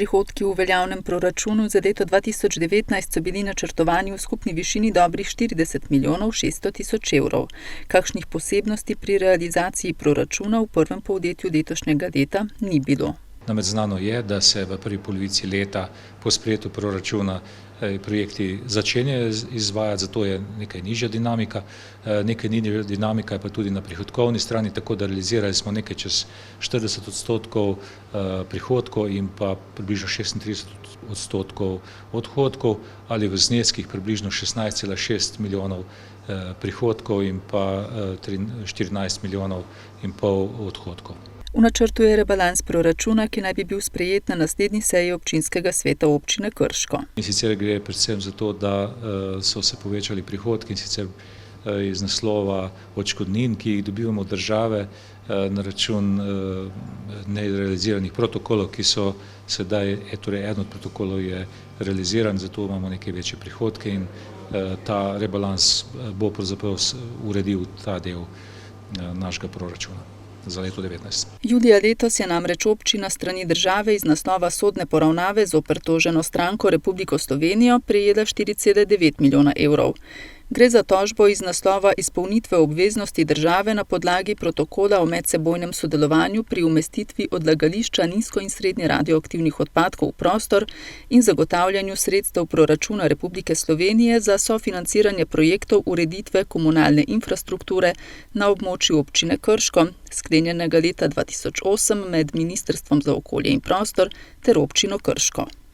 Prihodki v veljavnem proračunu za leto 2019 so bili načrtovani v skupni višini dobrih 40 milijonov 600 tisoč evrov. Kakšnih posebnosti pri realizaciji proračuna v prvem polletju letošnjega leta ni bilo. Namreč znano je, da se v prvi polovici leta po sprejetju proračuna projekti začenjajo izvajati, zato je nekaj nižja dinamika. Nekaj nižja dinamika je pa tudi na prihodkovni strani, tako da realizirali smo nekaj čez 40% prihodkov in pa približno 36% odhodkov ali v zneskih približno 16,6 milijonov prihodkov in pa 14 milijonov in pol odhodkov. V načrtu je rebalans proračuna, ki naj bi bil sprejet na naslednji seji občinskega sveta občine Krško. In sicer gre predvsem za to, da so se povečali prihodki in sicer iz naslova odškodnin, ki jih dobivamo od države na račun nerealiziranih protokolov, ki so sedaj, torej eden od protokolov je realiziran, zato imamo neke večje prihodke in ta rebalans bo pravzaprav uredil ta del našega proračuna za leto 2019. Julija letos je namreč občina strani države iz naslova sodne poravnave zoper toženo stranko Republiko Slovenijo prejela 4,9 milijona evrov. Gre za tožbo iz naslova izpolnitve obveznosti države na podlagi protokola o medsebojnem sodelovanju pri umestitvi odlagališča nizko in srednje radioaktivnih odpadkov v prostor in zagotavljanju sredstev proračuna Republike Slovenije za sofinanciranje projektov ureditve komunalne infrastrukture na območju občine Krško, sklenjenega leta 2008 med Ministrstvom za okolje in prostor ter občino Krško.